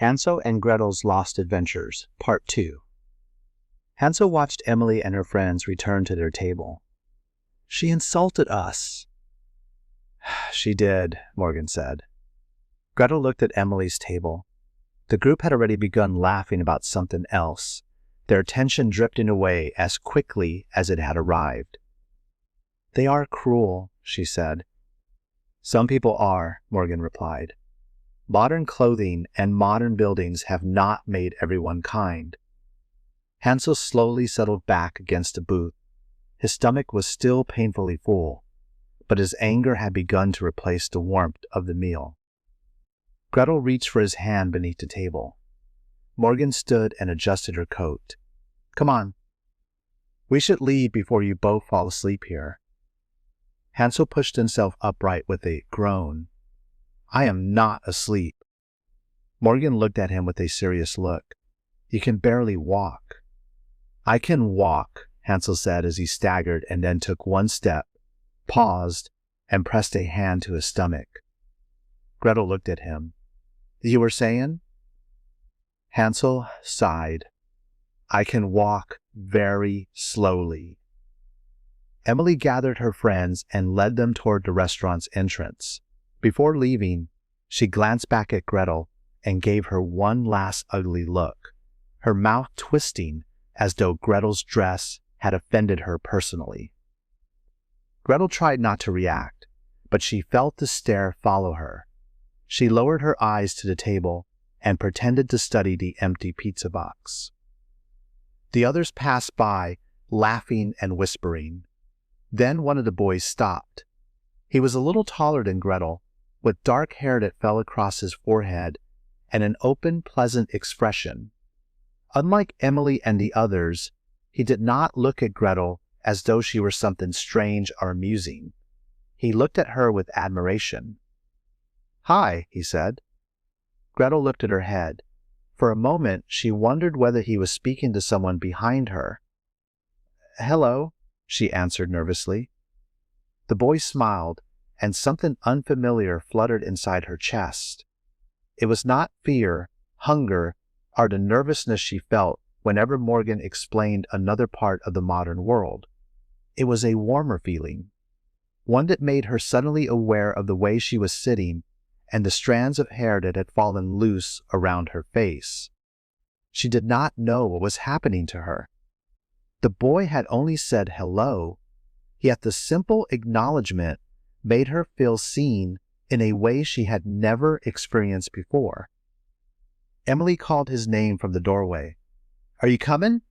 Hansel and Gretel's Lost Adventures, Part 2. Hansel watched Emily and her friends return to their table. "She insulted us." "She did," Morgan said. Gretel looked at Emily's table. The group had already begun laughing about something else, their attention drifting away as quickly as it had arrived. "They are cruel," she said. "Some people are," Morgan replied. "Modern clothing and modern buildings have not made everyone kind." Hansel slowly settled back against a booth. His stomach was still painfully full, but his anger had begun to replace the warmth of the meal. Gretel reached for his hand beneath the table. Morgan stood and adjusted her coat. "Come on. We should leave before you both fall asleep here." Hansel pushed himself upright with a groan. "I am not asleep." Morgan looked at him with a serious look. "You can barely walk." "I can walk," Hansel said as he staggered and then took one step, paused, and pressed a hand to his stomach. Gretel looked at him. "You were saying?" Hansel sighed. "I can walk very slowly." Emily gathered her friends and led them toward the restaurant's entrance. Before leaving, she glanced back at Gretel and gave her one last ugly look, her mouth twisting as though Gretel's dress had offended her personally. Gretel tried not to react, but she felt the stare follow her. She lowered her eyes to the table and pretended to study the empty pizza box. The others passed by, laughing and whispering. Then one of the boys stopped. He was a little taller than Gretel, with dark hair that fell across his forehead and an open, pleasant expression. Unlike Emily and the others, he did not look at Gretel as though she were something strange or amusing. He looked at her with admiration. "Hi," he said. Gretel lifted her head. For a moment, she wondered whether he was speaking to someone behind her. "Hello," she answered nervously. The boy smiled, and something unfamiliar fluttered inside her chest. It was not fear, hunger, or the nervousness she felt whenever Morgan explained another part of the modern world. It was a warmer feeling, one that made her suddenly aware of the way she was sitting and the strands of hair that had fallen loose around her face. She did not know what was happening to her. The boy had only said hello, yet the simple acknowledgement made her feel seen in a way she had never experienced before. Emily called his name from the doorway. "Are you coming?"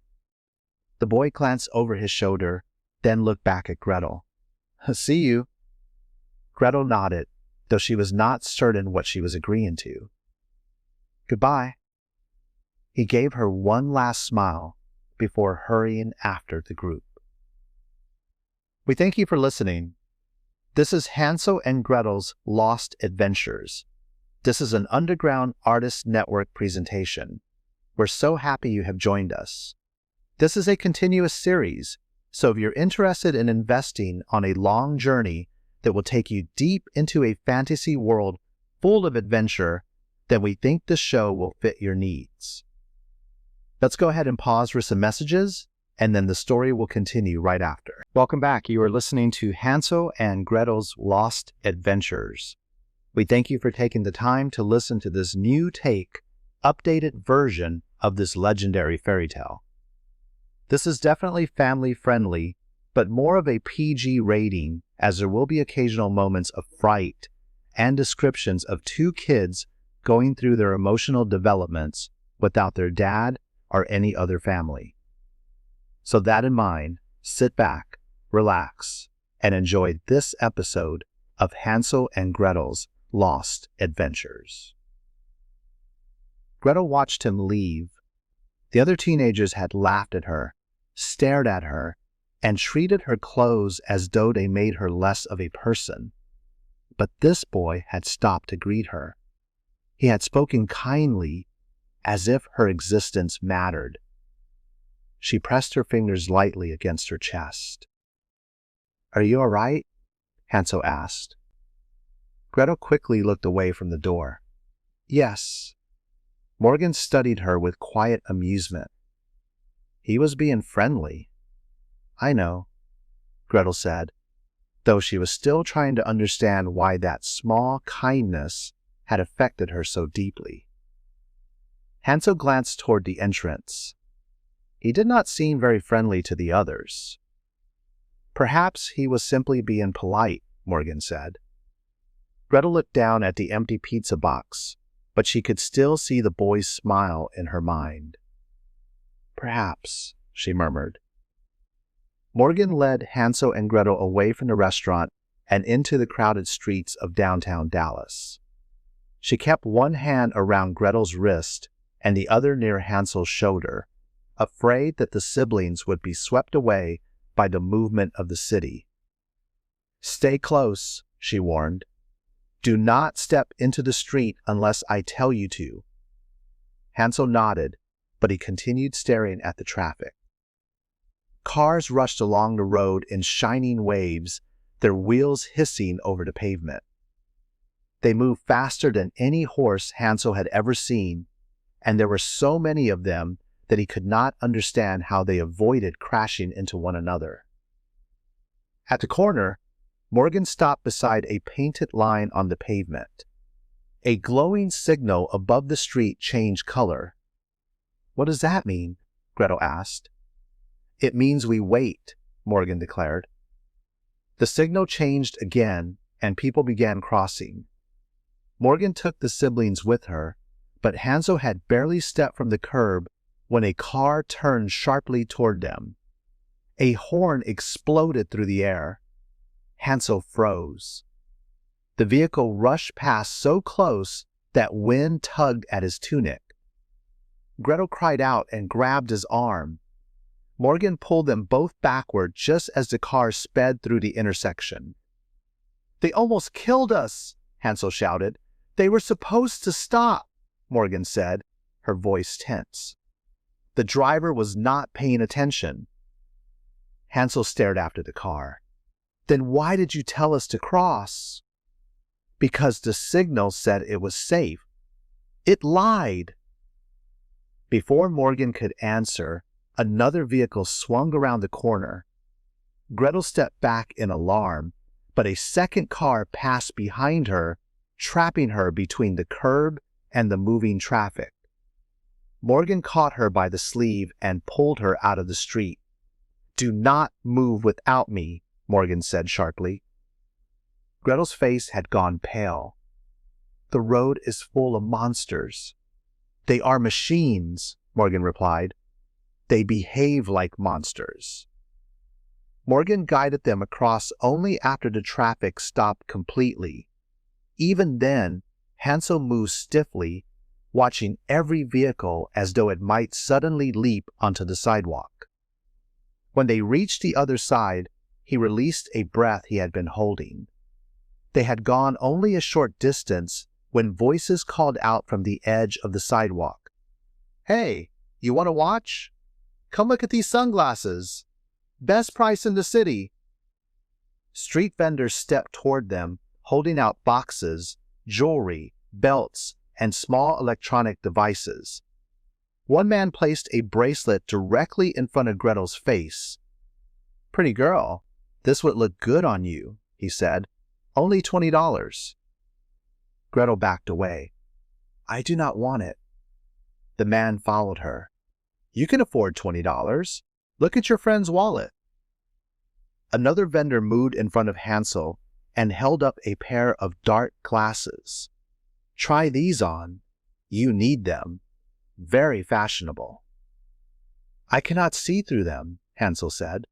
The boy glanced over his shoulder, then looked back at Gretel. "See you." Gretel nodded, though she was not certain what she was agreeing to. "Goodbye." He gave her one last smile before hurrying after the group. We thank you for listening. This is Hansel and Gretel's Lost Adventures. This is an Underground Artist Network presentation. We're so happy you have joined us. This is a continuous series, so if you're interested in investing on a long journey that will take you deep into a fantasy world full of adventure, then we think this show will fit your needs. Let's go ahead and pause for some messages, and then the story will continue right after. Welcome back. You are listening to Hansel and Gretel's Lost Adventures. We thank you for taking the time to listen to this new take, updated version of this legendary fairy tale. This is definitely family-friendly, but more of a PG rating, as there will be occasional moments of fright and descriptions of two kids going through their emotional developments without their dad or any other family. So that in mind, sit back, relax, and enjoy this episode of Hansel and Gretel's Lost Adventures. Gretel watched him leave. The other teenagers had laughed at her, stared at her, and treated her clothes as though they made her less of a person. But this boy had stopped to greet her. He had spoken kindly, as if her existence mattered. She pressed her fingers lightly against her chest. "Are you all right?" Hansel asked. Gretel quickly looked away from the door. "Yes." Morgan studied her with quiet amusement. He was being friendly. I know, Gretel said, though she was still trying to understand why that small kindness had affected her so deeply. Hansel glanced toward the entrance. He did not seem very friendly to the others. Perhaps he was simply being polite, Morgan said. Gretel looked down at the empty pizza box, but she could still see the boy's smile in her mind. Perhaps, she murmured. Morgan led Hansel and Gretel away from the restaurant and into the crowded streets of downtown Dallas. She kept one hand around Gretel's wrist and the other near Hansel's shoulder, afraid that the siblings would be swept away by the movement of the city. Stay close, she warned. Do not step into the street unless I tell you to. Hansel nodded, but he continued staring at the traffic. Cars rushed along the road in shining waves, their wheels hissing over the pavement. They moved faster than any horse Hansel had ever seen, and there were so many of them that he could not understand how they avoided crashing into one another. At the corner, Morgan stopped beside a painted line on the pavement. A glowing signal above the street changed color. What does that mean? Gretel asked. It means we wait, Morgan declared. The signal changed again, and people began crossing. Morgan took the siblings with her, but Hansel had barely stepped from the curb when a car turned sharply toward them. A horn exploded through the air. Hansel froze. The vehicle rushed past so close that wind tugged at his tunic. Gretel cried out and grabbed his arm. Morgan pulled them both backward just as the car sped through the intersection. They almost killed us, Hansel shouted. They were supposed to stop, Morgan said, her voice tense. The driver was not paying attention. Hansel stared after the car. Then why did you tell us to cross? Because the signal said it was safe. It lied. Before Morgan could answer, another vehicle swung around the corner. Gretel stepped back in alarm, but a second car passed behind her, trapping her between the curb and the moving traffic. Morgan caught her by the sleeve and pulled her out of the street. Do not move without me, Morgan said sharply. Gretel's face had gone pale. The road is full of monsters. They are machines, Morgan replied. They behave like monsters. Morgan guided them across only after the traffic stopped completely. Even then, Hansel moved stiffly, watching every vehicle as though it might suddenly leap onto the sidewalk. When they reached the other side, he released a breath he had been holding. They had gone only a short distance when voices called out from the edge of the sidewalk. Hey, you want to watch? Come look at these sunglasses. Best price in the city. Street vendors stepped toward them, holding out boxes, jewelry, belts, and small electronic devices. One man placed a bracelet directly in front of Gretel's face. Pretty girl, this would look good on you, he said. Only $20. Gretel backed away. I do not want it. The man followed her. You can afford $20. Look at your friend's wallet. Another vendor moved in front of Hansel and held up a pair of dark glasses. Try these on. You need them. Very fashionable. I cannot see through them, Hansel said.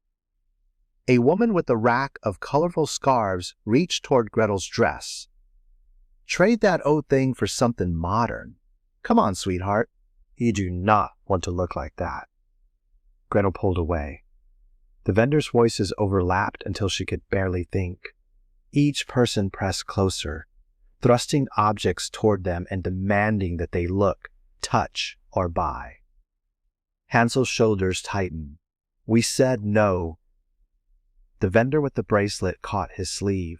A woman with a rack of colorful scarves reached toward Gretel's dress. Trade that old thing for something modern. Come on, sweetheart. You do not want to look like that. Gretel pulled away. The vendors' voices overlapped until she could barely think. Each person pressed closer, thrusting objects toward them and demanding that they look, touch, or buy. Hansel's shoulders tightened. We said no. The vendor with the bracelet caught his sleeve.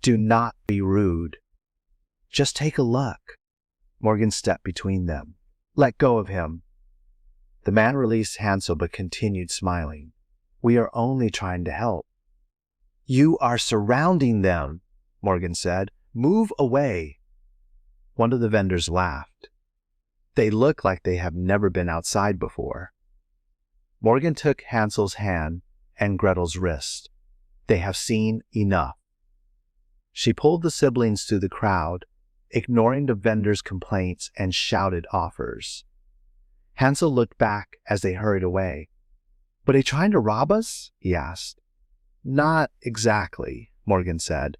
Do not be rude. Just take a look. Morgan stepped between them. Let go of him." The man released Hansel but continued smiling. "We are only trying to help." "You are surrounding them," Morgan said. "Move away." One of the vendors laughed. "They look like they have never been outside before." Morgan took Hansel's hand and Gretel's wrist. "They have seen enough." She pulled the siblings through the crowd, ignoring the vendors' complaints and shouted offers. Hansel looked back as they hurried away. "Were they trying to rob us?" he asked. "Not exactly," Morgan said.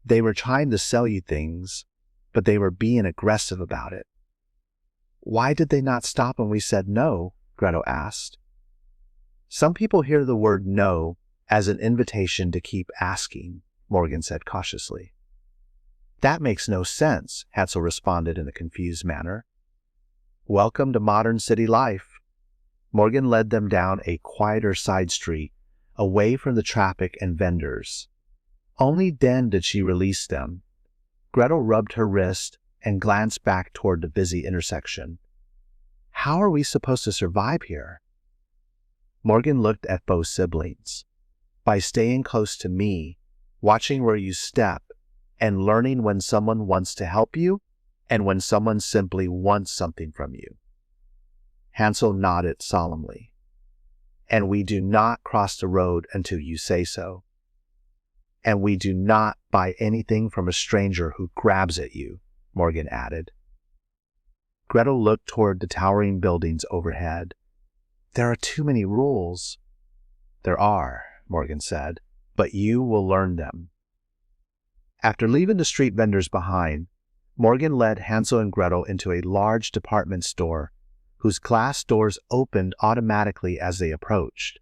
"They were trying to sell you things, but they were being aggressive about it." "Why did they not stop when we said no?" Gretel asked. "Some people hear the word no as an invitation to keep asking," Morgan said cautiously. "That makes no sense," Hansel responded in a confused manner. "Welcome to modern city life." Morgan led them down a quieter side street, away from the traffic and vendors. Only then did she release them. Gretel rubbed her wrist and glanced back toward the busy intersection. "How are we supposed to survive here?" Morgan looked at both siblings. "By staying close to me, watching where you step, and learning when someone wants to help you and when someone simply wants something from you." Hansel nodded solemnly. "And we do not cross the road until you say so. And we do not buy anything from a stranger who grabs at you," Morgan added. Gretel looked toward the towering buildings overhead. "There are too many rules." "There are," Morgan said, "but you will learn them." After leaving the street vendors behind, Morgan led Hansel and Gretel into a large department store whose glass doors opened automatically as they approached.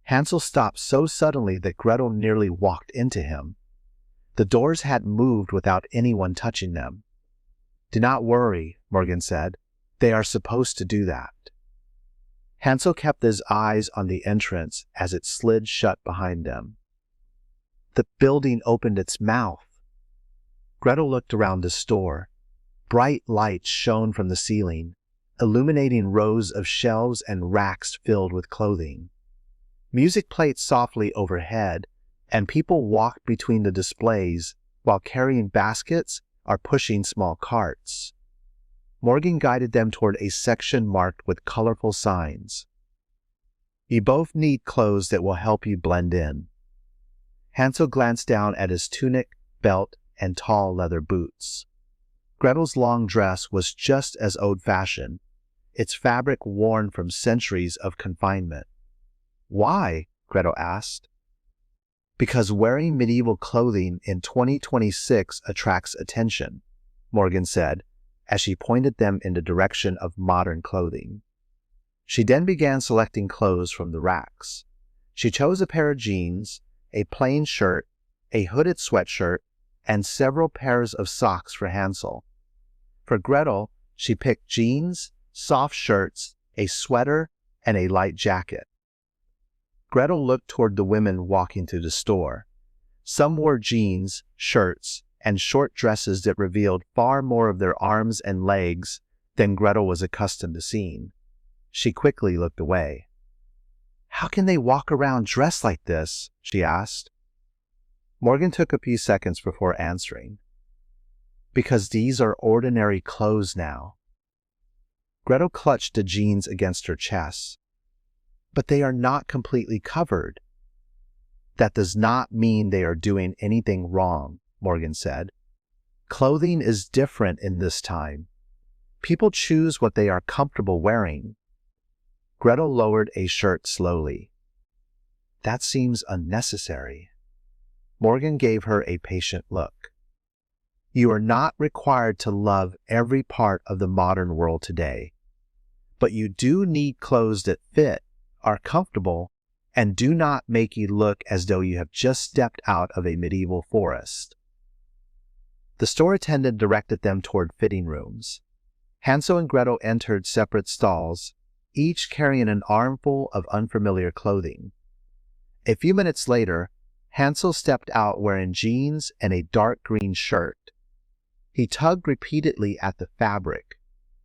Hansel stopped so suddenly that Gretel nearly walked into him. The doors had moved without anyone touching them. "Do not worry," Morgan said. "They are supposed to do that." Hansel kept his eyes on the entrance as it slid shut behind them. The building opened its mouth. Gretel looked around the store. Bright lights shone from the ceiling, illuminating rows of shelves and racks filled with clothing. Music played softly overhead, and people walked between the displays while carrying baskets or pushing small carts. Morgan guided them toward a section marked with colorful signs. "You both need clothes that will help you blend in." Hansel glanced down at his tunic, belt, and tall leather boots. Gretel's long dress was just as old-fashioned, its fabric worn from centuries of confinement. "Why?" Gretel asked. "Because wearing medieval clothing in 2026 attracts attention," Morgan said, as she pointed them in the direction of modern clothing. She then began selecting clothes from the racks. She chose a pair of jeans, a plain shirt, a hooded sweatshirt, and several pairs of socks for Hansel. For Gretel, she picked jeans, soft shirts, a sweater, and a light jacket. Gretel looked toward the women walking through the store. Some wore jeans, shirts, and short dresses that revealed far more of their arms and legs than Gretel was accustomed to seeing. She quickly looked away. "How can they walk around dressed like this?" she asked. Morgan took a few seconds before answering. "Because these are ordinary clothes now." Gretel clutched the jeans against her chest. "But they are not completely covered." "That does not mean they are doing anything wrong," Morgan said. "Clothing is different in this time. People choose what they are comfortable wearing." Gretel lowered a shirt slowly. "That seems unnecessary." Morgan gave her a patient look. "You are not required to love every part of the modern world today, but you do need clothes that fit, are comfortable, and do not make you look as though you have just stepped out of a medieval forest." The store attendant directed them toward fitting rooms. Hansel and Gretel entered separate stalls, each carrying an armful of unfamiliar clothing. A few minutes later, Hansel stepped out wearing jeans and a dark green shirt. He tugged repeatedly at the fabric.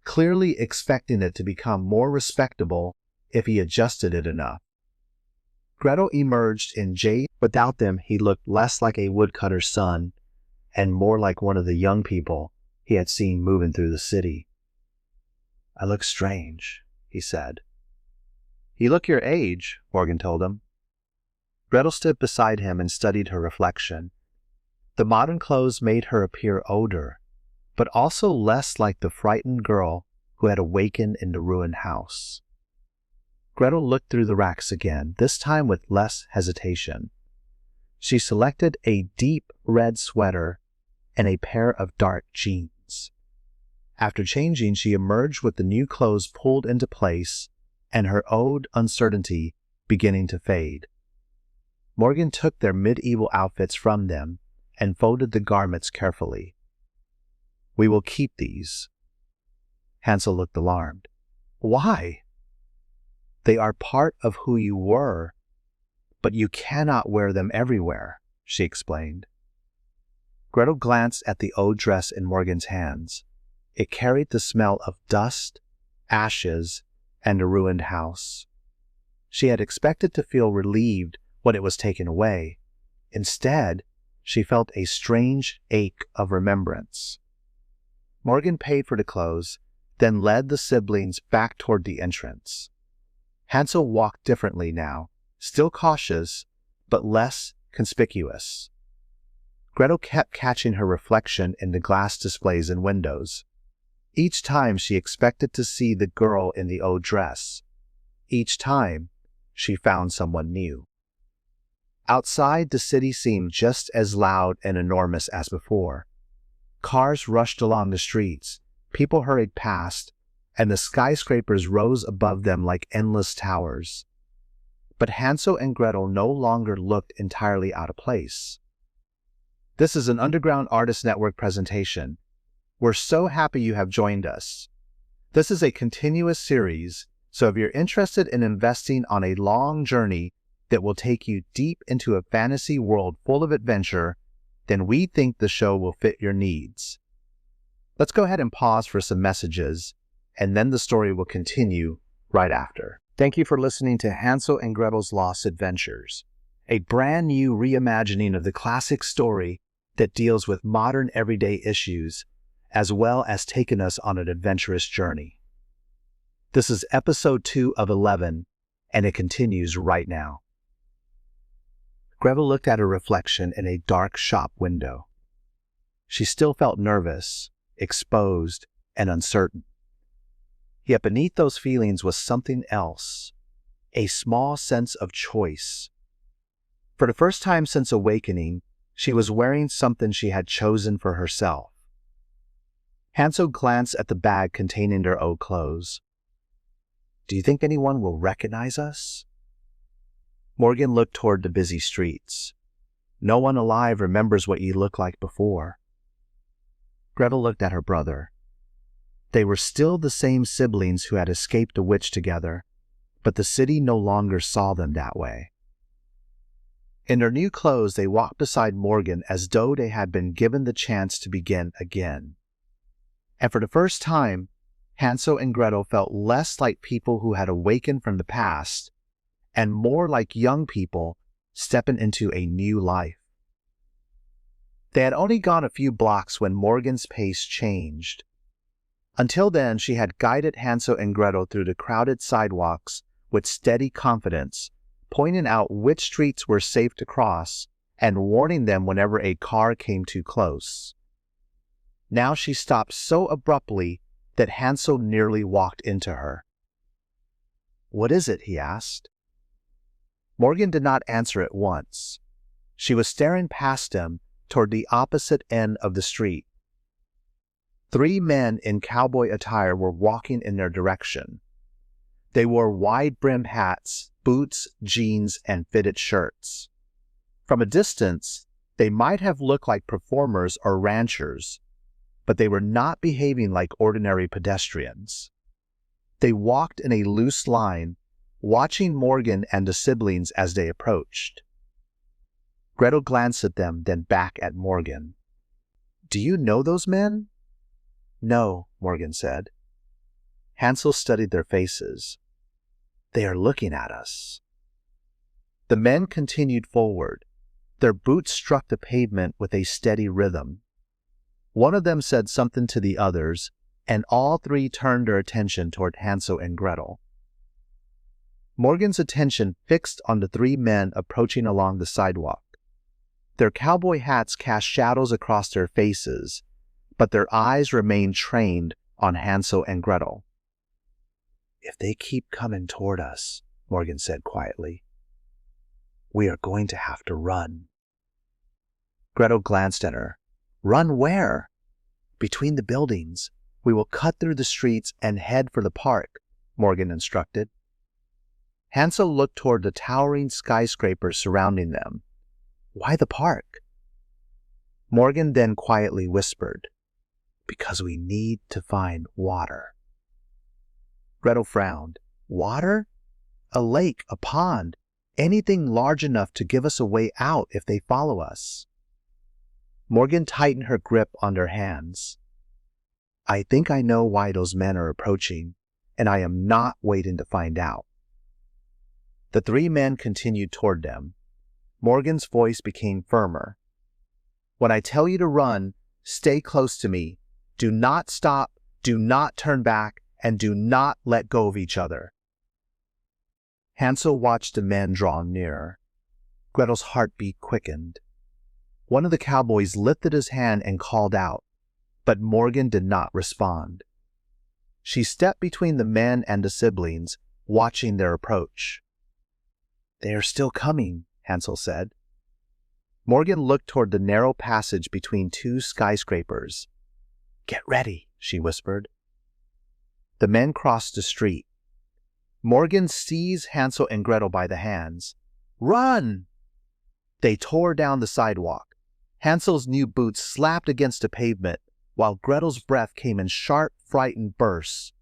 clearly expecting it to become more respectable if he adjusted it enough. Gretel emerged in jade. Without them, he looked less like a woodcutter's son and more like one of the young people he had seen moving through the city. "I look strange," he said. "You look your age," Morgan told him. Gretel stood beside him and studied her reflection. The modern clothes made her appear older, but also less like the frightened girl who had awakened in the ruined house. Gretel looked through the racks again, this time with less hesitation. She selected a deep red sweater and a pair of dark jeans. After changing, she emerged with the new clothes pulled into place and her old uncertainty beginning to fade. Morgan took their medieval outfits from them and folded the garments carefully. "We will keep these." Hansel looked alarmed. "Why?" "They are part of who you were, but you cannot wear them everywhere," she explained. Gretel glanced at the old dress in Morgan's hands. It carried the smell of dust, ashes, and a ruined house. She had expected to feel relieved when it was taken away. Instead, she felt a strange ache of remembrance. Morgan paid for the clothes, then led the siblings back toward the entrance. Hansel walked differently now, still cautious, but less conspicuous. Gretel kept catching her reflection in the glass displays and windows. Each time she expected to see the girl in the old dress. Each time she found someone new. Outside, the city seemed just as loud and enormous as before. Cars rushed along the streets, people hurried past, and the skyscrapers rose above them like endless towers. But Hansel and Gretel no longer looked entirely out of place. This is an Underground Artist Network presentation. We're so happy you have joined us. This is a continuous series, so if you're interested in investing on a long journey that will take you deep into a fantasy world full of adventure, then we think the show will fit your needs. Let's go ahead and pause for some messages, and then the story will continue right after. Thank you for listening to Hansel and Gretel's Lost Adventures, a brand new reimagining of the classic story that deals with modern everyday issues, as well as taking us on an adventurous journey. This is episode 2 of 11, and it continues right now. Gretel looked at her reflection in a dark shop window. She still felt nervous, exposed, and uncertain. Yet beneath those feelings was something else, a small sense of choice. For the first time since awakening, she was wearing something she had chosen for herself. Hansel glanced at the bag containing their old clothes. "Do you think anyone will recognize us?" Morgan looked toward the busy streets. "No one alive remembers what you looked like before." Gretel looked at her brother. They were still the same siblings who had escaped the witch together, but the city no longer saw them that way. In their new clothes, they walked beside Morgan as though they had been given the chance to begin again. And for the first time, Hansel and Gretel felt less like people who had awakened from the past and more like young people stepping into a new life. They had only gone a few blocks when Morgan's pace changed. Until then, she had guided Hansel and Gretel through the crowded sidewalks with steady confidence, pointing out which streets were safe to cross and warning them whenever a car came too close. Now she stopped so abruptly that Hansel nearly walked into her. "What is it?" he asked. Morgan did not answer at once. She was staring past him toward the opposite end of the street. 3 men in cowboy attire were walking in their direction. They wore wide-brimmed hats, boots, jeans, and fitted shirts. From a distance, they might have looked like performers or ranchers, but they were not behaving like ordinary pedestrians. They walked in a loose line, watching Morgan and the siblings as they approached. Gretel glanced at them, then back at Morgan. "Do you know those men?" "No," Morgan said. Hansel studied their faces. They are looking at us. The men continued forward. Their boots struck the pavement with a steady rhythm. One of them said something to the others, and all three turned their attention toward Hansel and Gretel. Morgan's attention fixed on the three men approaching along the sidewalk. Their cowboy hats cast shadows across their faces, but their eyes remained trained on Hansel and Gretel. "If they keep coming toward us," Morgan said quietly, "we are going to have to run." Gretel glanced at her. "Run where?" "Between the buildings. We will cut through the streets and head for the park," Morgan instructed. Hansel looked toward the towering skyscrapers surrounding them. "Why the park?" Morgan then quietly whispered, "Because we need to find water." Gretel frowned. "Water? A lake, a pond, anything large enough to give us a way out if they follow us." Morgan tightened her grip on their hands. "I think I know why those men are approaching, and I am not waiting to find out." The three men continued toward them. Morgan's voice became firmer. "When I tell you to run, stay close to me. Do not stop, do not turn back, and do not let go of each other." Hansel watched the men draw nearer. Gretel's heartbeat quickened. One of the cowboys lifted his hand and called out, but Morgan did not respond. She stepped between the men and the siblings, watching their approach. "They are still coming," Hansel said. Morgan looked toward the narrow passage between two skyscrapers. "Get ready," she whispered. The men crossed the street. Morgan seized Hansel and Gretel by the hands. "Run!" They tore down the sidewalk. Hansel's new boots slapped against the pavement, while Gretel's breath came in sharp, frightened bursts.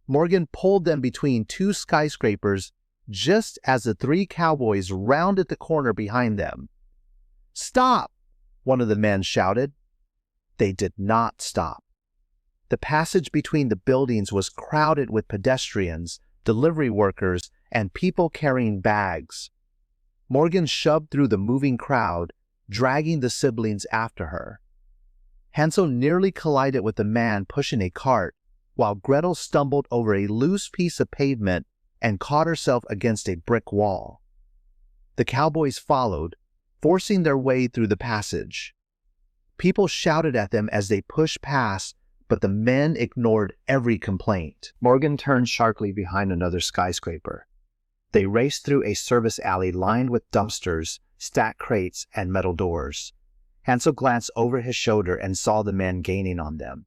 Morgan pulled them between two skyscrapers just as the three cowboys rounded the corner behind them. "Stop!" one of the men shouted. They did not stop. The passage between the buildings was crowded with pedestrians, delivery workers, and people carrying bags. Morgan shoved through the moving crowd, dragging the siblings after her. Hansel nearly collided with the man pushing a cart, while Gretel stumbled over a loose piece of pavement and caught herself against a brick wall. The cowboys followed, forcing their way through the passage. People shouted at them as they pushed past, but the men ignored every complaint. Morgan turned sharply behind another skyscraper. They raced through a service alley lined with dumpsters, stacked crates, and metal doors. Hansel glanced over his shoulder and saw the men gaining on them.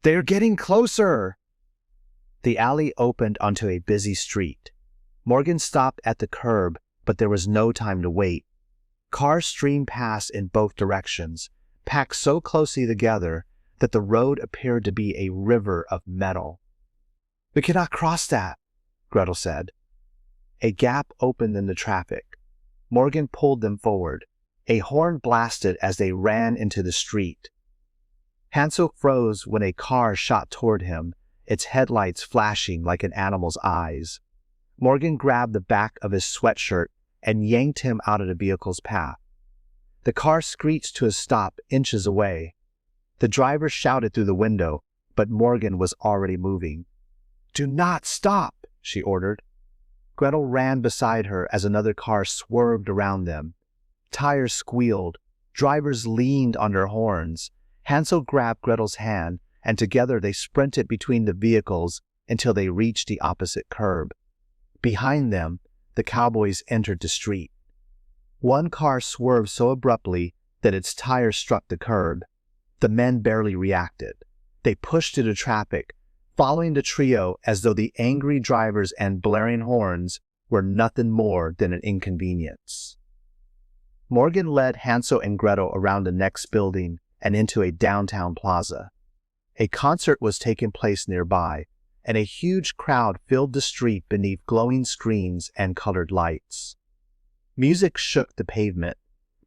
"They are getting closer!" The alley opened onto a busy street. Morgan stopped at the curb, but there was no time to wait. Cars streamed past in both directions, packed so closely together that the road appeared to be a river of metal. "We cannot cross that," Gretel said. A gap opened in the traffic. Morgan pulled them forward. A horn blasted as they ran into the street. Hansel froze when a car shot toward him, its headlights flashing like an animal's eyes. Morgan grabbed the back of his sweatshirt and yanked him out of the vehicle's path. The car screeched to a stop inches away. The driver shouted through the window, but Morgan was already moving. "Do not stop," she ordered. Gretel ran beside her as another car swerved around them. Tires squealed. Drivers leaned on their horns. Hansel grabbed Gretel's hand, and together they sprinted between the vehicles until they reached the opposite curb. Behind them, the cowboys entered the street. One car swerved so abruptly that its tires struck the curb. The men barely reacted. They pushed through the traffic, following the trio as though the angry drivers and blaring horns were nothing more than an inconvenience. Morgan led Hansel and Gretel around the next building and into a downtown plaza. A concert was taking place nearby, and a huge crowd filled the street beneath glowing screens and colored lights. Music shook the pavement.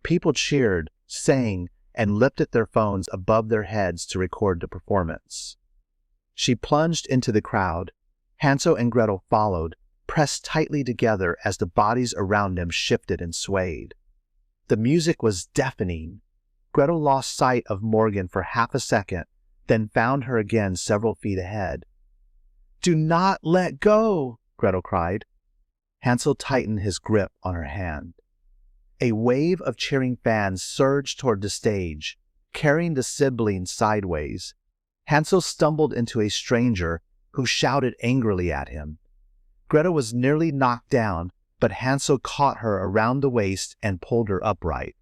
People cheered, sang, and lifted their phones above their heads to record the performance. She plunged into the crowd. Hansel and Gretel followed, pressed tightly together as the bodies around them shifted and swayed. The music was deafening. Gretel lost sight of Morgan for half a second, then found her again several feet ahead. "Do not let go!" Gretel cried. Hansel tightened his grip on her hand. A wave of cheering fans surged toward the stage, carrying the siblings sideways. Hansel stumbled into a stranger who shouted angrily at him. Gretel was nearly knocked down, but Hansel caught her around the waist and pulled her upright.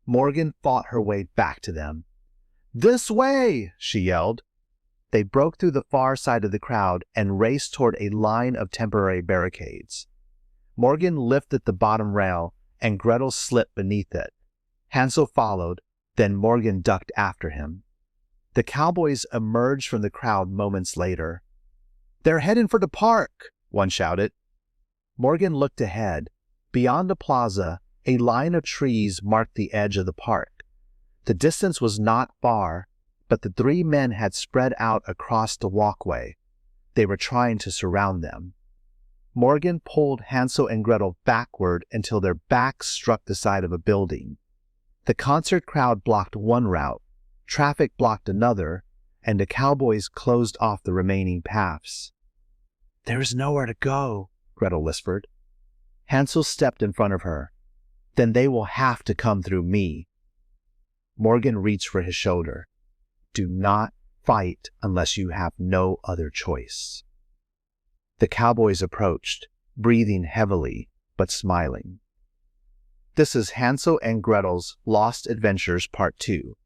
Morgan fought her way back to them. "This way!" she yelled. They broke through the far side of the crowd and raced toward a line of temporary barricades. Morgan lifted the bottom rail, and Gretel slipped beneath it. Hansel followed, then Morgan ducked after him. The cowboys emerged from the crowd moments later. "They're heading for the park," one shouted. Morgan looked ahead. Beyond the plaza, a line of trees marked the edge of the park. The distance was not far, but the three men had spread out across the walkway. They were trying to surround them. Morgan pulled Hansel and Gretel backward until their backs struck the side of a building. The concert crowd blocked one route, traffic blocked another, and the cowboys closed off the remaining paths. "There is nowhere to go," Gretel whispered. Hansel stepped in front of her. "Then they will have to come through me." Morgan reached for his shoulder. "Do not fight unless you have no other choice." The cowboys approached, breathing heavily but smiling. This is Hansel and Gretel's Lost Adventures Part 2.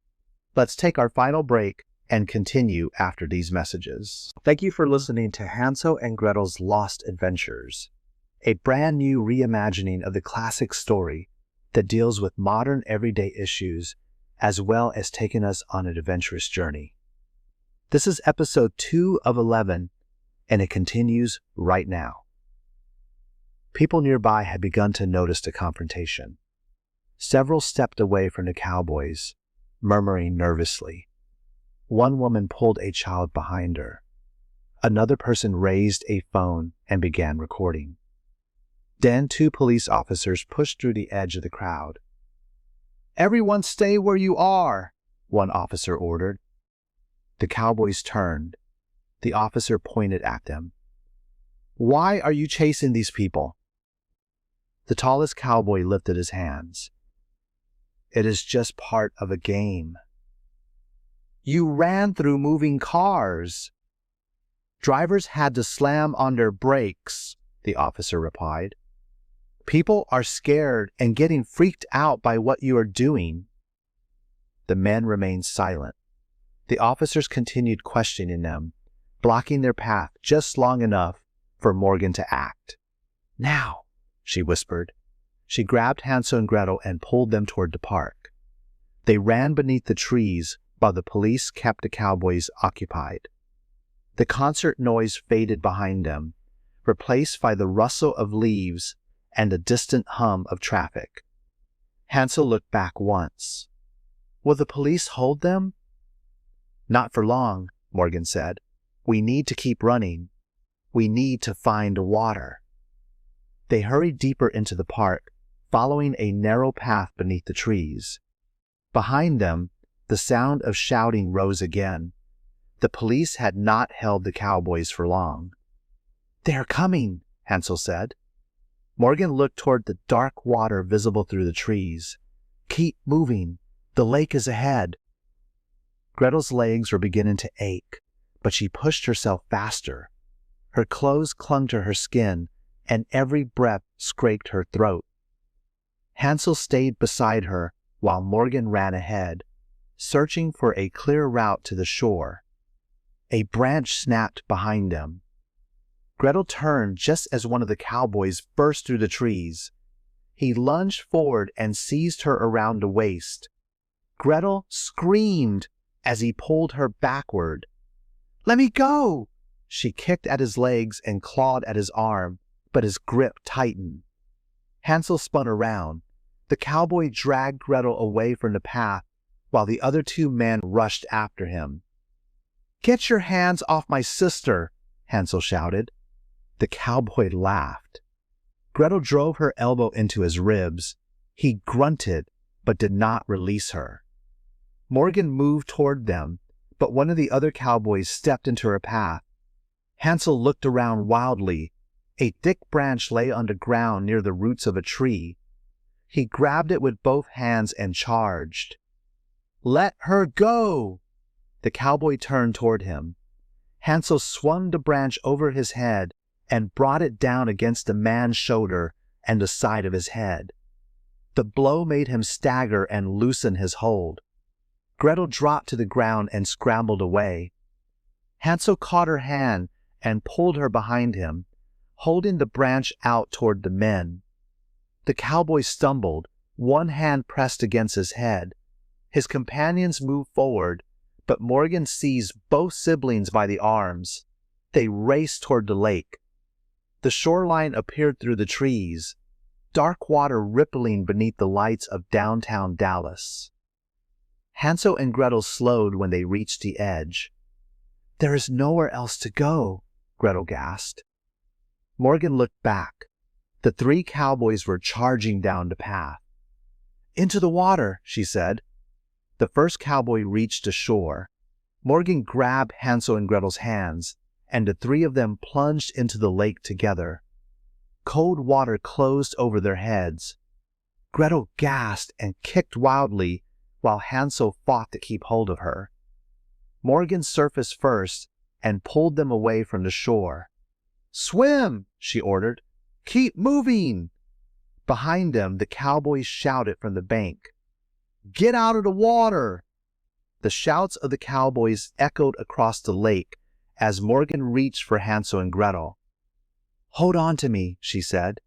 Let's take our final break and continue after these messages. Thank you for listening to Hansel and Gretel's Lost Adventures, a brand new reimagining of the classic story that deals with modern everyday issues as well as taking us on an adventurous journey. This is episode 2 of 11, and it continues right now. People nearby had begun to notice the confrontation. Several stepped away from the cowboys, murmuring nervously. One woman pulled a child behind her. Another person raised a phone and began recording. Then 2 police officers pushed through the edge of the crowd. "Everyone stay where you are," one officer ordered. The cowboys turned. The officer pointed at them. "Why are you chasing these people?" The tallest cowboy lifted his hands. "It is just part of a game." "You ran through moving cars." "Drivers had to slam on their brakes," the officer replied. "People are scared and getting freaked out by what you are doing." The men remained silent. The officers continued questioning them, blocking their path just long enough for Morgan to act. "Now," she whispered. She grabbed Hansel and Gretel and pulled them toward the park. They ran beneath the trees while the police kept the cowboys occupied. The concert noise faded behind them, replaced by the rustle of leaves and the distant hum of traffic. Hansel looked back once. "Will the police hold them?" "Not for long," Morgan said. "We need to keep running. We need to find water." They hurried deeper into the park, following a narrow path beneath the trees. Behind them, the sound of shouting rose again. The police had not held the cowboys for long. "They are coming," Hansel said. Morgan looked toward the dark water visible through the trees. "Keep moving. The lake is ahead." Gretel's legs were beginning to ache, but she pushed herself faster. Her clothes clung to her skin, and every breath scraped her throat. Hansel stayed beside her while Morgan ran ahead, searching for a clear route to the shore. A branch snapped behind them. Gretel turned just as one of the cowboys burst through the trees. He lunged forward and seized her around the waist. Gretel screamed as he pulled her backward. "Let me go!" She kicked at his legs and clawed at his arm, but his grip tightened. Hansel spun around. The cowboy dragged Gretel away from the path while the other 2 men rushed after him. "Get your hands off my sister," Hansel shouted. The cowboy laughed. Gretel drove her elbow into his ribs. He grunted, but did not release her. Morgan moved toward them, but one of the other cowboys stepped into her path. Hansel looked around wildly. A thick branch lay on the ground near the roots of a tree. He grabbed it with both hands and charged. "Let her go!" The cowboy turned toward him. Hansel swung the branch over his head and brought it down against the man's shoulder and the side of his head. The blow made him stagger and loosen his hold. Gretel dropped to the ground and scrambled away. Hansel caught her hand and pulled her behind him, holding the branch out toward the men. The cowboy stumbled, one hand pressed against his head. His companions moved forward, but Morgan seized both siblings by the arms. They raced toward the lake. The shoreline appeared through the trees, dark water rippling beneath the lights of downtown Dallas. Hansel and Gretel slowed when they reached the edge. "There is nowhere else to go," Gretel gasped. Morgan looked back. The three cowboys were charging down the path. "Into the water," she said. The first cowboy reached the shore. Morgan grabbed Hansel and Gretel's hands, and the three of them plunged into the lake together. Cold water closed over their heads. Gretel gasped and kicked wildly, while Hansel fought to keep hold of her. Morgan surfaced first and pulled them away from the shore. "Swim!" she ordered. "Keep moving!" Behind them, the cowboys shouted from the bank. "Get out of the water!" The shouts of the cowboys echoed across the lake as Morgan reached for Hansel and Gretel. "Hold on to me," she said.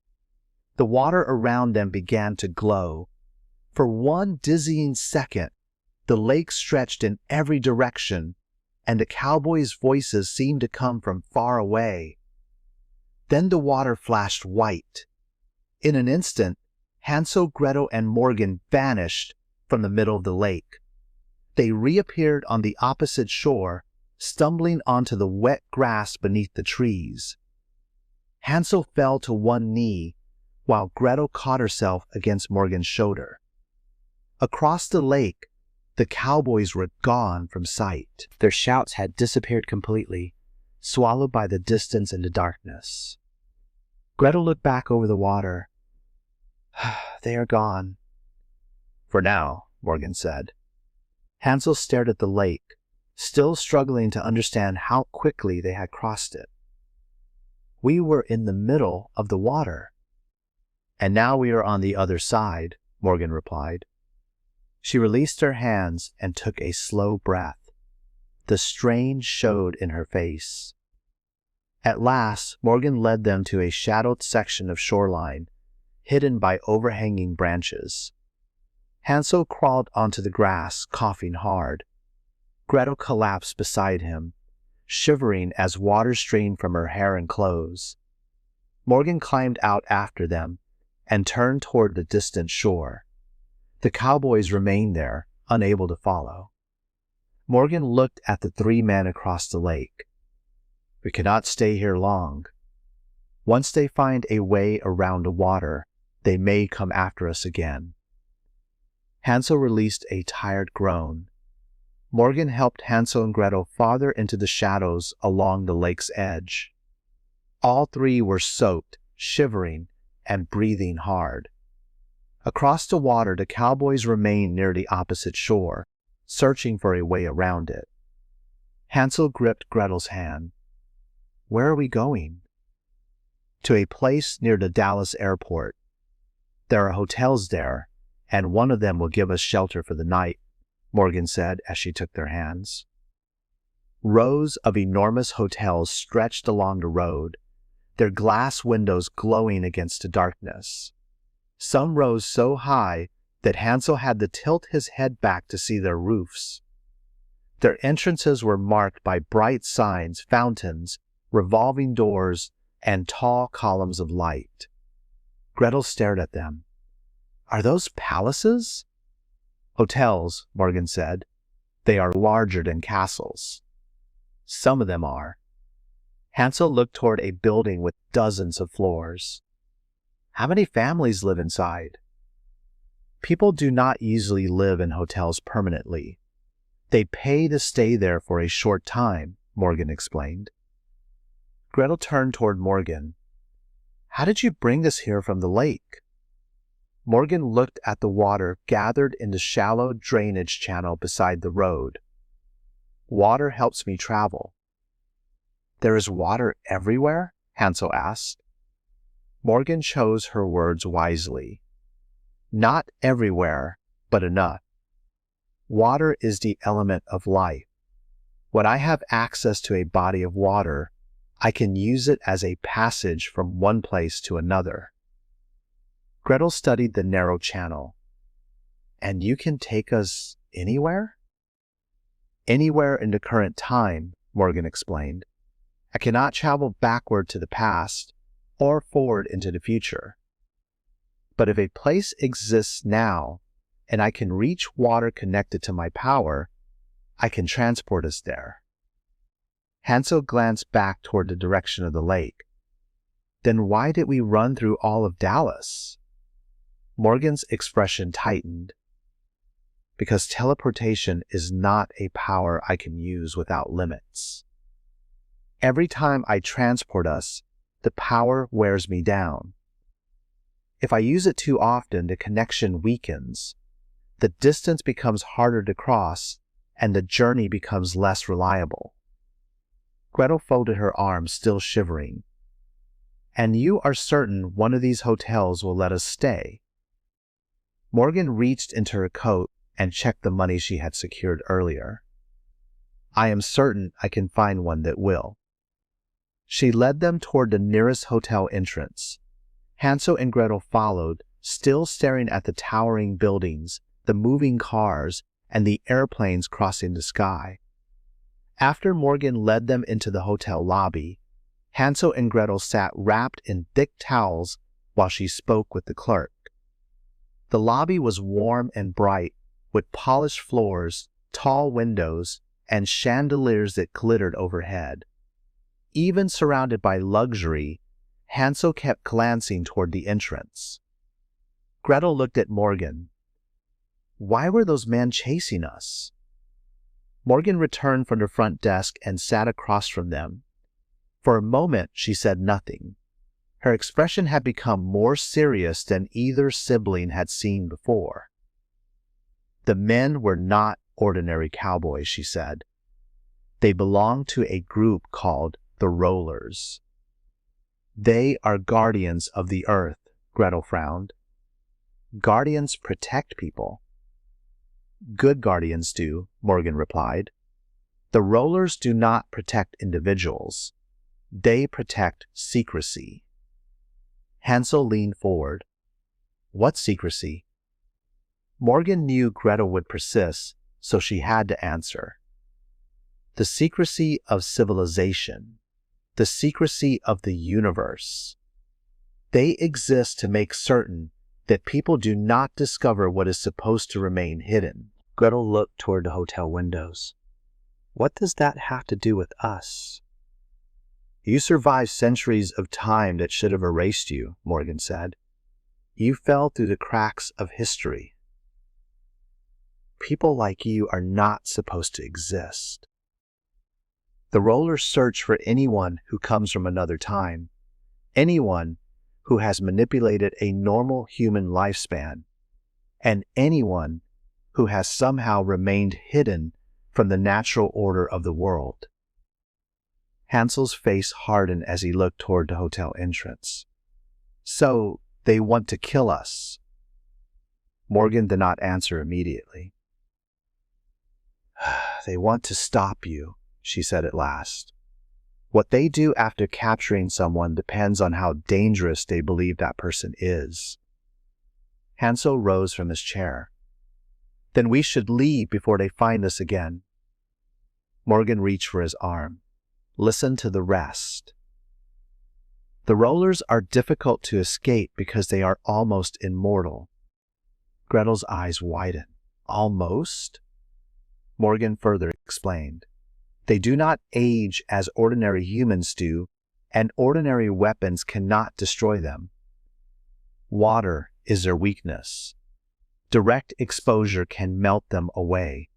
The water around them began to glow. For one dizzying second, the lake stretched in every direction, and the cowboys' voices seemed to come from far away. Then the water flashed white. In an instant, Hansel, Gretel, and Morgan vanished from the middle of the lake. They reappeared on the opposite shore, stumbling onto the wet grass beneath the trees. Hansel fell to one knee, while Gretel caught herself against Morgan's shoulder. Across the lake, the cowboys were gone from sight. Their shouts had disappeared completely, swallowed by the distance and the darkness. Gretel looked back over the water. "They are gone." "For now," Morgan said. Hansel stared at the lake, still struggling to understand how quickly they had crossed it. "We were in the middle of the water." "And now we are on the other side," Morgan replied. She released her hands and took a slow breath. The strain showed in her face. At last, Morgan led them to a shadowed section of shoreline, hidden by overhanging branches. Hansel crawled onto the grass, coughing hard. Gretel collapsed beside him, shivering as water streamed from her hair and clothes. Morgan climbed out after them and turned toward the distant shore. The cowboys remained there, unable to follow. Morgan looked at the three men across the lake. "We cannot stay here long. Once they find a way around the water, they may come after us again." Hansel released a tired groan. Morgan helped Hansel and Gretel farther into the shadows along the lake's edge. All three were soaked, shivering, and breathing hard. Across the water, the cowboys remained near the opposite shore, searching for a way around it. Hansel gripped Gretel's hand. "Where are we going?" "To a place near the Dallas airport. There are hotels there, and one of them will give us shelter for the night," Morgan said as she took their hands. Rows of enormous hotels stretched along the road, their glass windows glowing against the darkness. Some rose so high that Hansel had to tilt his head back to see their roofs. Their entrances were marked by bright signs, fountains, revolving doors, and tall columns of light. Gretel stared at them. "Are those palaces?" "Hotels," Morgan said. "They are larger than castles." Some of them are. Hansel looked toward a building with dozens of floors. How many families live inside? People do not usually live in hotels permanently. They pay to stay there for a short time, Morgan explained. Gretel turned toward Morgan. How did you bring us here from the lake? Morgan looked at the water gathered in the shallow drainage channel beside the road. Water helps me travel. There is water everywhere? Hansel asked. Morgan chose her words wisely. Not everywhere, but enough. Water is the element of life. When I have access to a body of water, I can use it as a passage from one place to another. Gretel studied the narrow channel. And you can take us anywhere? Anywhere in the current time, Morgan explained. I cannot travel backward to the past or forward into the future. But if a place exists now, and I can reach water connected to my power, I can transport us there. Hansel glanced back toward the direction of the lake. Then why did we run through all of Dallas? Morgan's expression tightened. Because teleportation is not a power I can use without limits. Every time I transport us, the power wears me down. If I use it too often, the connection weakens. The distance becomes harder to cross, and the journey becomes less reliable. Gretel folded her arms, still shivering. And you are certain one of these hotels will let us stay? Morgan reached into her coat and checked the money she had secured earlier. I am certain I can find one that will. She led them toward the nearest hotel entrance. Hansel and Gretel followed, still staring at the towering buildings, the moving cars, and the airplanes crossing the sky. After Morgan led them into the hotel lobby, Hansel and Gretel sat wrapped in thick towels while she spoke with the clerk. The lobby was warm and bright, with polished floors, tall windows, and chandeliers that glittered overhead. Even surrounded by luxury, Hansel kept glancing toward the entrance. Gretel looked at Morgan. Why were those men chasing us? Morgan returned from the front desk and sat across from them. For a moment, she said nothing. Her expression had become more serious than either sibling had seen before. The men were not ordinary cowboys, she said. They belonged to a group called the Rollers. They are guardians of the earth, Gretel frowned. Guardians protect people. Good guardians do, Morgan replied. The Rollers do not protect individuals. They protect secrecy. Hansel leaned forward. What secrecy? Morgan knew Gretel would persist, so she had to answer. The secrecy of civilization. The secrecy of the universe. They exist to make certain that people do not discover what is supposed to remain hidden. Gretel looked toward the hotel windows. What does that have to do with us? You survived centuries of time that should have erased you, Morgan said. You fell through the cracks of history. People like you are not supposed to exist. The Rollers search for anyone who comes from another time, anyone who has manipulated a normal human lifespan, and anyone who has somehow remained hidden from the natural order of the world. Hansel's face hardened as he looked toward the hotel entrance. So, they want to kill us. Morgan did not answer immediately. They want to stop you, she said at last. What they do after capturing someone depends on how dangerous they believe that person is. Hansel rose from his chair. Then we should leave before they find us again. Morgan reached for his arm. Listen to the rest. The Rollers are difficult to escape because they are almost immortal. Gretel's eyes widened. Almost? Morgan further explained. They do not age as ordinary humans do, and ordinary weapons cannot destroy them. Water is their weakness. Direct exposure can melt them away.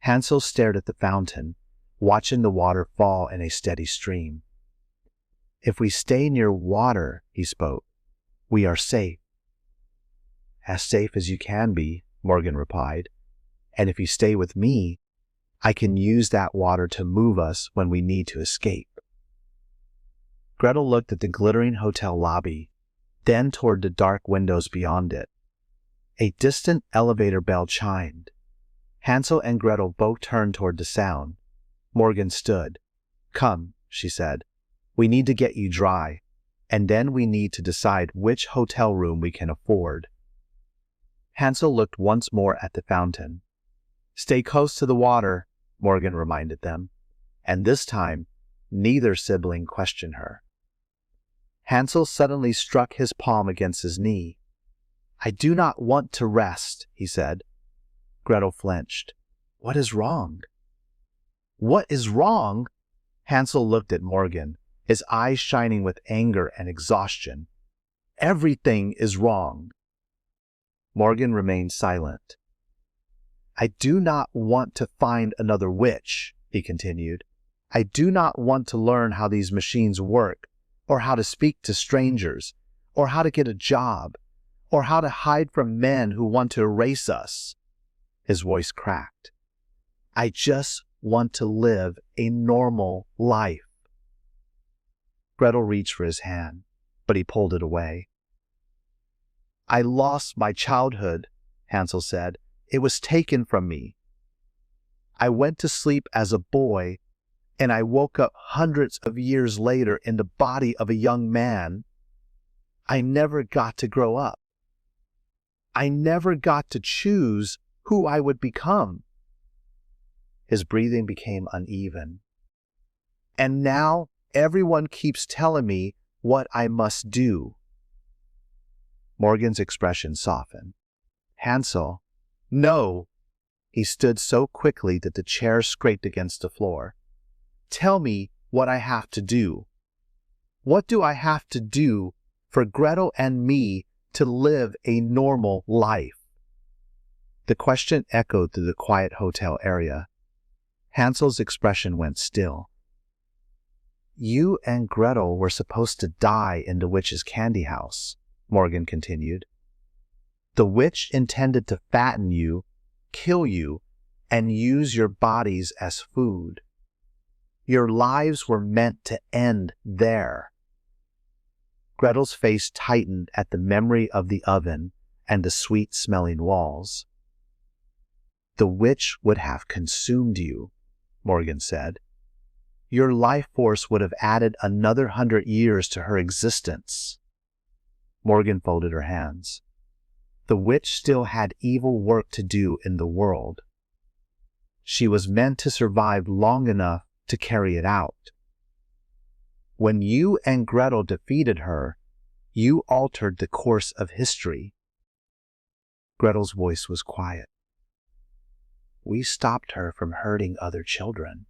Hansel stared at the fountain, watching the water fall in a steady stream. If we stay near water, he spoke, we are safe. As safe as you can be, Morgan replied. And if you stay with me, I can use that water to move us when we need to escape. Gretel looked at the glittering hotel lobby, then toward the dark windows beyond it. A distant elevator bell chimed. Hansel and Gretel both turned toward the sound. Morgan stood. Come, she said. We need to get you dry, and then we need to decide which hotel room we can afford. Hansel looked once more at the fountain. Stay close to the water, Morgan reminded them, and this time neither sibling questioned her. Hansel suddenly struck his palm against his knee. I do not want to rest, he said. Gretel flinched. What is wrong? What is wrong? Hansel looked at Morgan, his eyes shining with anger and exhaustion. Everything is wrong. Morgan remained silent. I do not want to find another witch, he continued. I do not want to learn how these machines work, or how to speak to strangers, or how to get a job, or how to hide from men who want to erase us. His voice cracked. I just want to live a normal life. Gretel reached for his hand, but he pulled it away. I lost my childhood, Hansel said. It was taken from me. I went to sleep as a boy, and I woke up hundreds of years later in the body of a young man. I never got to grow up. I never got to choose who I would become. His breathing became uneven. And now everyone keeps telling me what I must do. Morgan's expression softened. Hansel, no! He stood so quickly that the chair scraped against the floor. Tell me what I have to do. What do I have to do for Gretel and me to live a normal life? The question echoed through the quiet hotel area. Hansel's expression went still. You and Gretel were supposed to die in the witch's candy house, Morgan continued. The witch intended to fatten you, kill you, and use your bodies as food. Your lives were meant to end there. Gretel's face tightened at the memory of the oven and the sweet-smelling walls. The witch would have consumed you, Morgan said. Your life force would have added another 100 years to her existence. Morgan folded her hands. The witch still had evil work to do in the world. She was meant to survive long enough to carry it out. When you and Gretel defeated her, you altered the course of history. Gretel's voice was quiet. We stopped her from hurting other children.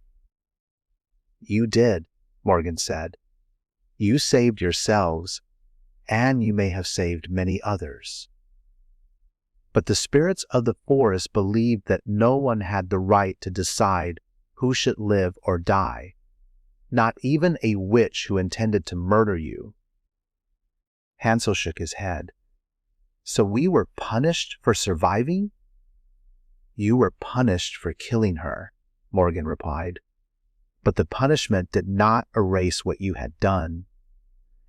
You did, Morgan said. You saved yourselves, and you may have saved many others. But the spirits of the forest believed that no one had the right to decide who should live or die, not even a witch who intended to murder you. Hansel shook his head. So we were punished for surviving? You were punished for killing her, Morgan replied. But the punishment did not erase what you had done.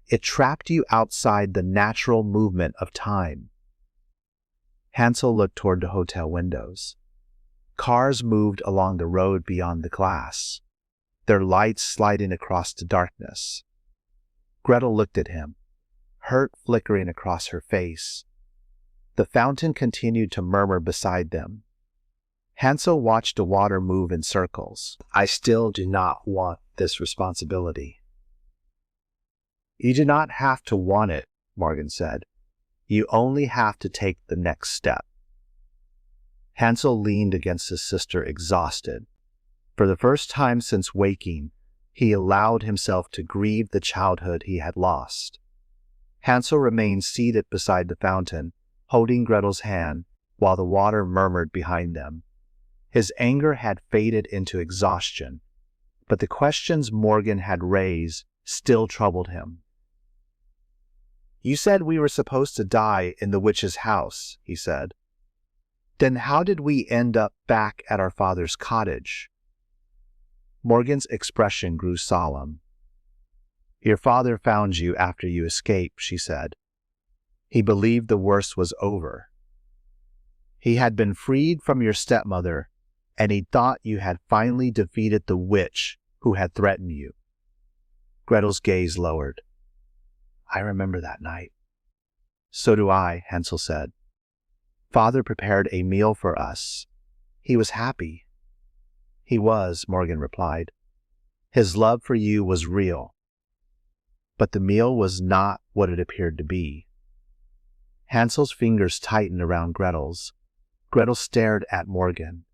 It trapped you outside the natural movement of time. Hansel looked toward the hotel windows. Cars moved along the road beyond the glass, their lights sliding across the darkness. Gretel looked at him, hurt flickering across her face. The fountain continued to murmur beside them. Hansel watched the water move in circles. I still do not want this responsibility. You do not have to want it, Morgan said. You only have to take the next step. Hansel leaned against his sister, exhausted. For the first time since waking, he allowed himself to grieve the childhood he had lost. Hansel remained seated beside the fountain, holding Gretel's hand, while the water murmured behind them. His anger had faded into exhaustion, but the questions Morgan had raised still troubled him. "You said we were supposed to die in the witch's house," he said. "Then how did we end up back at our father's cottage?" Morgan's expression grew solemn. "Your father found you after you escaped," she said. "He believed the worst was over. He had been freed from your stepmother, and he thought you had finally defeated the witch who had threatened you." Gretel's gaze lowered. "I remember that night." "So do I," Hansel said. "Father prepared a meal for us. He was happy." "He was," Morgan replied. "His love for you was real. But the meal was not what it appeared to be." Hansel's fingers tightened around Gretel's. Gretel stared at Morgan.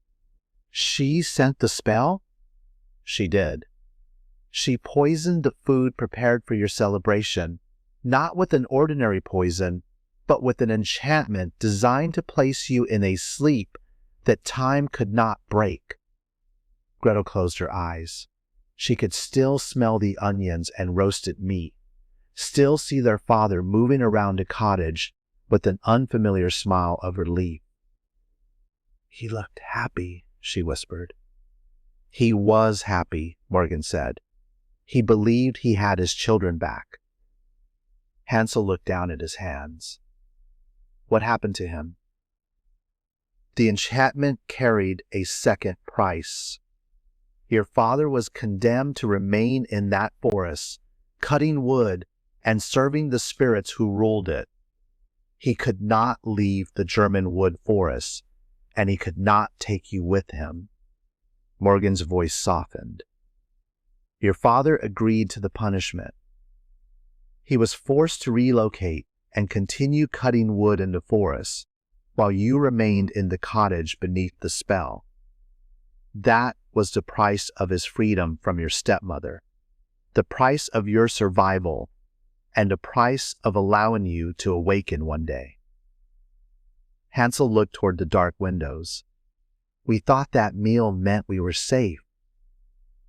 "She sent the spell?" "She did. She poisoned the food prepared for your celebration, not with an ordinary poison, but with an enchantment designed to place you in a sleep that time could not break." Gretel closed her eyes. She could still smell the onions and roasted meat, still see their father moving around the cottage with an unfamiliar smile of relief. "He looked happy," she whispered. "He was happy," Morgan said. "He believed he had his children back." Hansel looked down at his hands. "What happened to him?" "The enchantment carried a second price. Your father was condemned to remain in that forest, cutting wood and serving the spirits who ruled it. He could not leave the German wood forest, and he could not take you with him." Morgan's voice softened. "Your father agreed to the punishment. He was forced to relocate and continue cutting wood in the forest, while you remained in the cottage beneath the spell. That was the price of his freedom from your stepmother, the price of your survival, and the price of allowing you to awaken one day." Hansel looked toward the dark windows. "We thought that meal meant we were safe."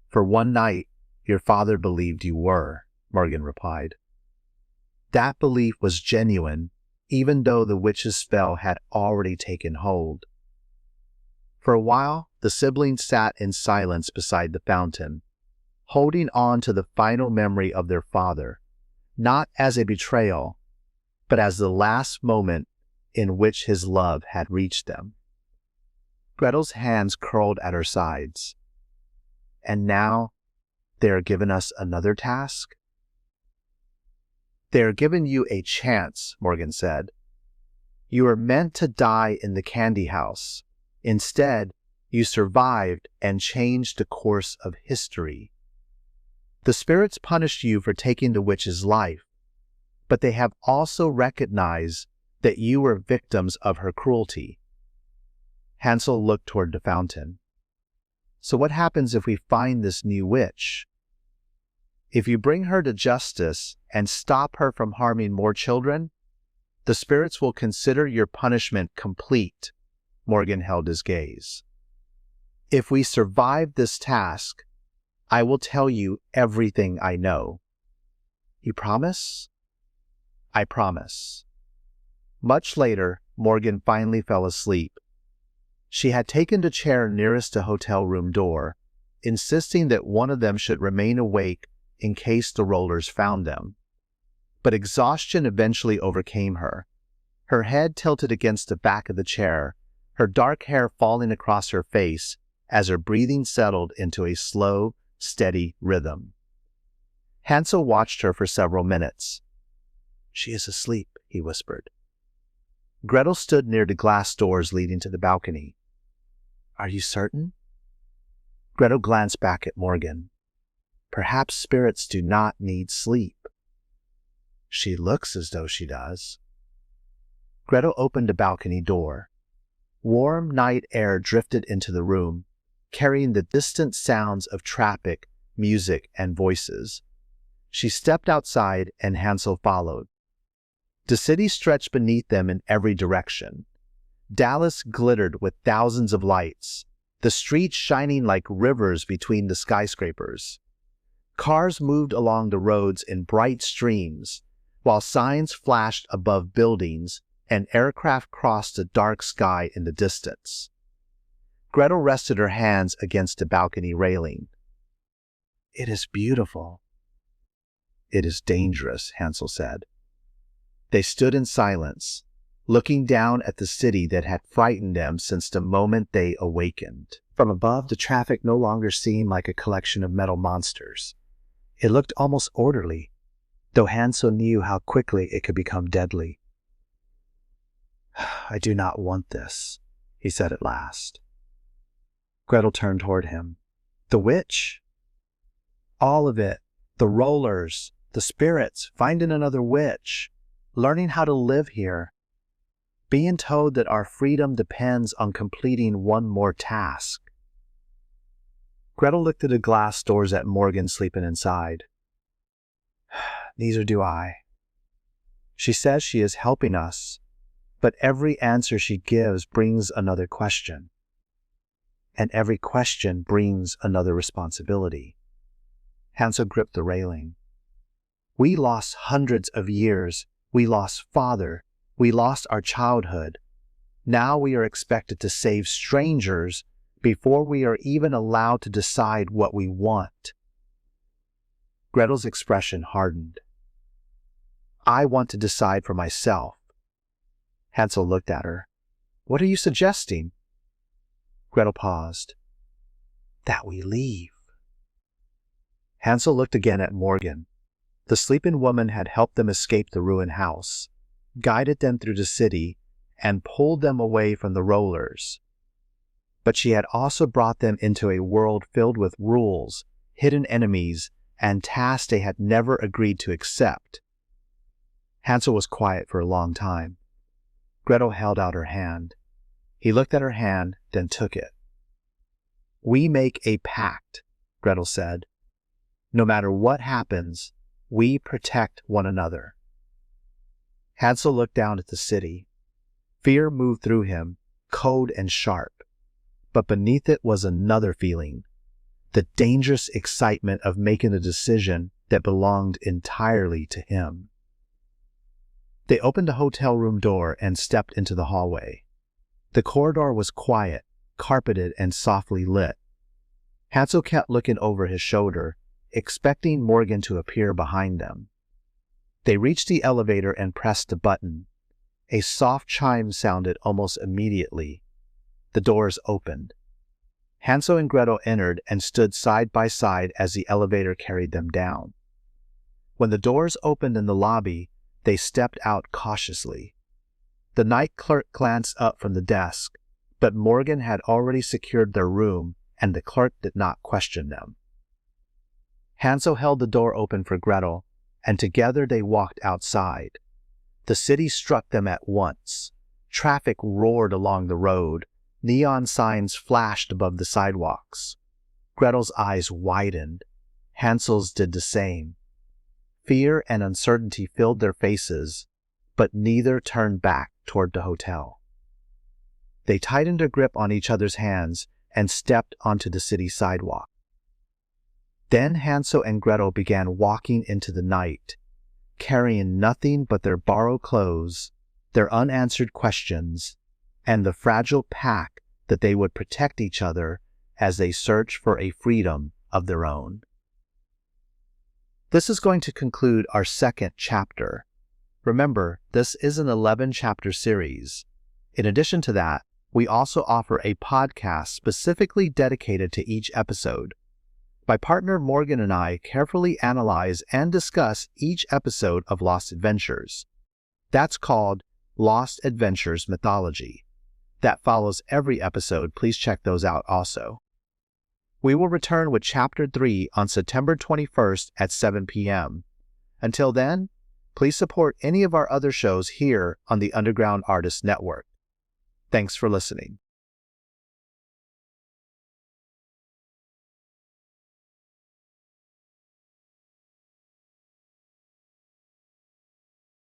"For one night, your father believed you were," Morgan replied. "That belief was genuine, even though the witch's spell had already taken hold." For a while, the siblings sat in silence beside the fountain, holding on to the final memory of their father, not as a betrayal, but as the last moment in which his love had reached them. Gretel's hands curled at her sides. "And now they are giving us another task?" "They are giving you a chance," Morgan said. "You were meant to die in the candy house. Instead, you survived and changed the course of history. The spirits punished you for taking the witch's life, but they have also recognized that you were victims of her cruelty." Hansel looked toward the fountain. "So what happens if we find this new witch?" "If you bring her to justice and stop her from harming more children, the spirits will consider your punishment complete." Morgan held his gaze. "If we survive this task, I will tell you everything I know." "You promise?" "I promise." Much later, Morgan finally fell asleep. She had taken the chair nearest the hotel room door, insisting that one of them should remain awake in case the rollers found them. But exhaustion eventually overcame her. Her head tilted against the back of the chair, her dark hair falling across her face as her breathing settled into a slow, steady rhythm. Hansel watched her for several minutes. "She is asleep," he whispered. Gretel stood near the glass doors leading to the balcony. "Are you certain?" Gretel glanced back at Morgan. "Perhaps spirits do not need sleep." "She looks as though she does." Gretel opened the balcony door. Warm night air drifted into the room, carrying the distant sounds of traffic, music, and voices. She stepped outside, and Hansel followed. The city stretched beneath them in every direction. Dallas glittered with thousands of lights, the streets shining like rivers between the skyscrapers. Cars moved along the roads in bright streams, while signs flashed above buildings and aircraft crossed the dark sky in the distance. Gretel rested her hands against the balcony railing. "It is beautiful." "It is dangerous," Hansel said. They stood in silence, looking down at the city that had frightened them since the moment they awakened. From above, the traffic no longer seemed like a collection of metal monsters. It looked almost orderly, though Hansel knew how quickly it could become deadly. "I do not want this," he said at last. Gretel turned toward him. "The witch?" "All of it. The rollers, the spirits, finding another witch, learning how to live here, being told that our freedom depends on completing one more task." Gretel looked at the glass doors at Morgan sleeping inside. "Neither do I. She says she is helping us, but every answer she gives brings another question. And every question brings another responsibility." Hansel gripped the railing. "We lost hundreds of years. We lost father. We lost our childhood. Now we are expected to save strangers before we are even allowed to decide what we want." Gretel's expression hardened. "I want to decide for myself." Hansel looked at her. "What are you suggesting?" Gretel paused. "That we leave." Hansel looked again at Morgan. The sleeping woman had helped them escape the ruined house, guided them through the city, and pulled them away from the rollers. But she had also brought them into a world filled with rules, hidden enemies, and tasks they had never agreed to accept. Hansel was quiet for a long time. Gretel held out her hand. He looked at her hand, then took it. "We make a pact," Gretel said. "No matter what happens, we protect one another." Hansel looked down at the city. Fear moved through him, cold and sharp. But beneath it was another feeling, the dangerous excitement of making a decision that belonged entirely to him. They opened the hotel room door and stepped into the hallway. The corridor was quiet, carpeted, and softly lit. Hansel kept looking over his shoulder, expecting Morgan to appear behind them. They reached the elevator and pressed the button. A soft chime sounded almost immediately. The doors opened. Hansel and Gretel entered and stood side by side as the elevator carried them down. When the doors opened in the lobby, they stepped out cautiously. The night clerk glanced up from the desk, but Morgan had already secured their room, and the clerk did not question them. Hansel held the door open for Gretel, and together they walked outside. The city struck them at once. Traffic roared along the road. Neon signs flashed above the sidewalks. Gretel's eyes widened. Hansel's did the same. Fear and uncertainty filled their faces, but neither turned back toward the hotel. They tightened their grip on each other's hands and stepped onto the city sidewalk. Then Hansel and Gretel began walking into the night, carrying nothing but their borrowed clothes, their unanswered questions, and the fragile pact that they would protect each other as they search for a freedom of their own. This is going to conclude our second chapter. Remember, this is an 11-chapter series. In addition to that, we also offer a podcast specifically dedicated to each episode. My partner Morgan and I carefully analyze and discuss each episode of Lost Adventures. That's called Lost Adventures Mythology. That follows every episode. Please check those out also. We will return with Chapter 3 on September 21st at 7 p.m. Until then, please support any of our other shows here on the Underground Artists Network. Thanks for listening.